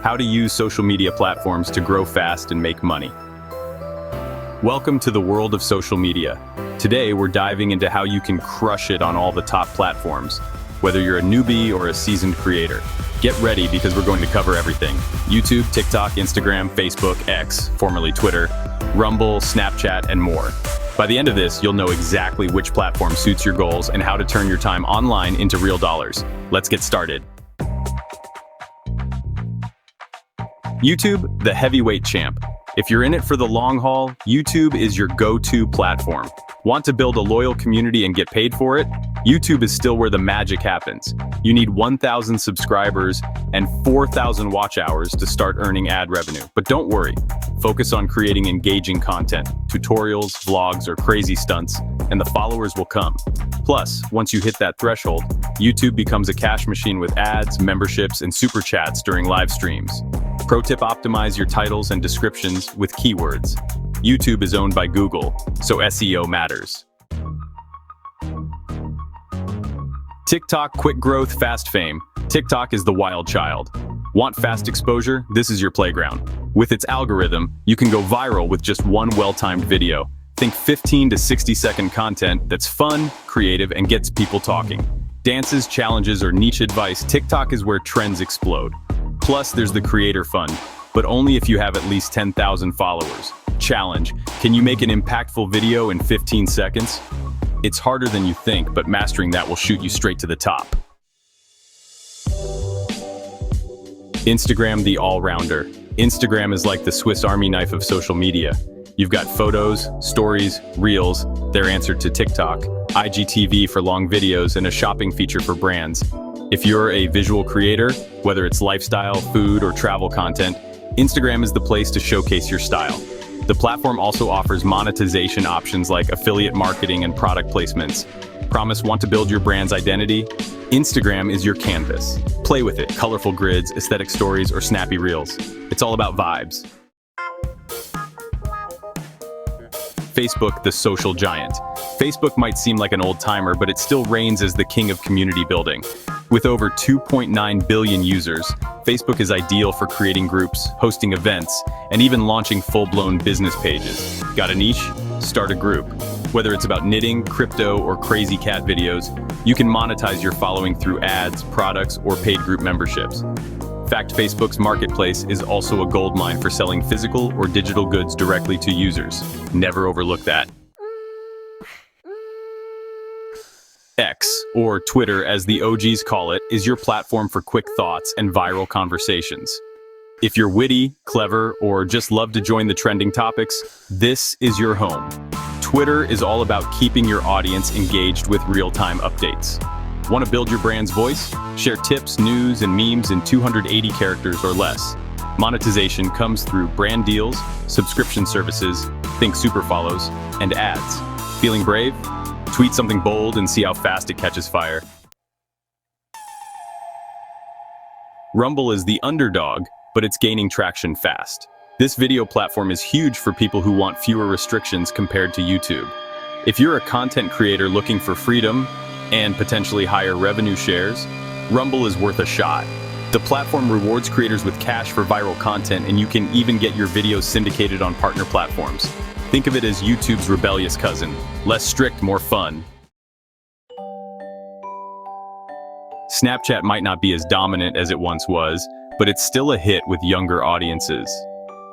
how to use social media platforms to grow fast and make money. Welcome to the world of social media. Today, we're diving into how you can crush it on all the top platforms, whether you're a newbie or a seasoned creator. Get ready because we're going to cover everything. YouTube, TikTok, Instagram, Facebook, X, formerly Twitter, Rumble, Snapchat, and more. By the end of this, you'll know exactly which platform suits your goals and how to turn your time online into real dollars. Let's get started. YouTube, the heavyweight champ. If you're in it for the long haul, YouTube is your go-to platform. Want to build a loyal community and get paid for it? YouTube is still where the magic happens. You need 1,000 subscribers and 4,000 watch hours to start earning ad revenue. But don't worry, focus on creating engaging content, tutorials, vlogs, or crazy stunts, and the followers will come. Plus, once you hit that threshold, YouTube becomes a cash machine with ads, memberships, and super chats during live streams. Pro tip: optimize your titles and descriptions with keywords. YouTube is owned by Google, so SEO matters. TikTok, quick growth, fast fame. TikTok is the wild child. Want fast exposure? This is your playground. With its algorithm, you can go viral with just one well-timed video. Think 15 to 60-second content that's fun, creative, and gets people talking. Dances, challenges, or niche advice, TikTok is where trends explode. Plus, there's the creator fund, but only if you have at least 10,000 followers. Challenge: can you make an impactful video in 15 seconds? It's harder than you think, but mastering that will shoot you straight to the top. Instagram, the all-rounder. Instagram is like the Swiss Army knife of social media. You've got photos, stories, reels, their answer to TikTok, IGTV for long videos, and a shopping feature for brands. If you're a visual creator, whether it's lifestyle, food, or travel content, Instagram is the place to showcase your style. The platform also offers monetization options like affiliate marketing and product placements. Promise: want to build your brand's identity? Instagram is your canvas. Play with it: colorful grids, aesthetic stories, or snappy reels. It's all about vibes. Facebook, the social giant. Facebook might seem like an old-timer, but it still reigns as the king of community building. With over 2.9 billion users, Facebook is ideal for creating groups, hosting events, and even launching full-blown business pages. Got a niche? Start a group. Whether it's about knitting, crypto, or crazy cat videos, you can monetize your following through ads, products, or paid group memberships. In fact, Facebook's marketplace is also a goldmine for selling physical or digital goods directly to users. Never overlook that. X, or Twitter as the OGs call it, is your platform for quick thoughts and viral conversations. If you're witty, clever, or just love to join the trending topics, this is your home. Twitter is all about keeping your audience engaged with real-time updates. Want to build your brand's voice? Share tips, news, and memes in 280 characters or less. Monetization comes through brand deals, subscription services, think super follows, and ads. Feeling brave? Tweet something bold and see how fast it catches fire. Rumble is the underdog, but it's gaining traction fast. This video platform is huge for people who want fewer restrictions compared to YouTube. If you're a content creator looking for freedom and potentially higher revenue shares, Rumble is worth a shot. The platform rewards creators with cash for viral content, and you can even get your videos syndicated on partner platforms. Think of it as YouTube's rebellious cousin. Less strict, more fun. Snapchat might not be as dominant as it once was, but it's still a hit with younger audiences.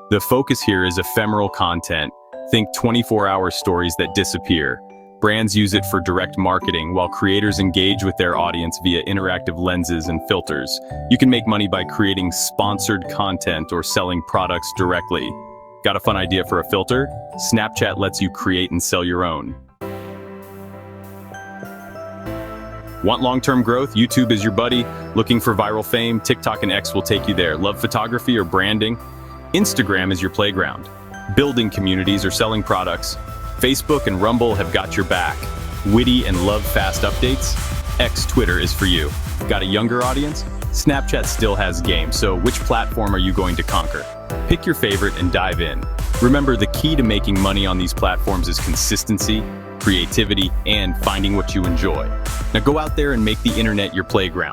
The focus here is ephemeral content. Think 24-hour stories that disappear. Brands use it for direct marketing, while creators engage with their audience via interactive lenses and filters. You can make money by creating sponsored content or selling products directly. Got a fun idea for a filter? Snapchat lets you create and sell your own. Want long-term growth? YouTube is your buddy. Looking for viral fame? TikTok and X will take you there. Love photography or branding? Instagram is your playground. Building communities or selling products? Facebook and Rumble have got your back. Witty and love fast updates? X, Twitter is for you. Got a younger audience? Snapchat still has game, so which platform are you going to conquer? Pick your favorite and dive in. Remember, the key to making money on these platforms is consistency, creativity, and finding what you enjoy. Now go out there and make the internet your playground.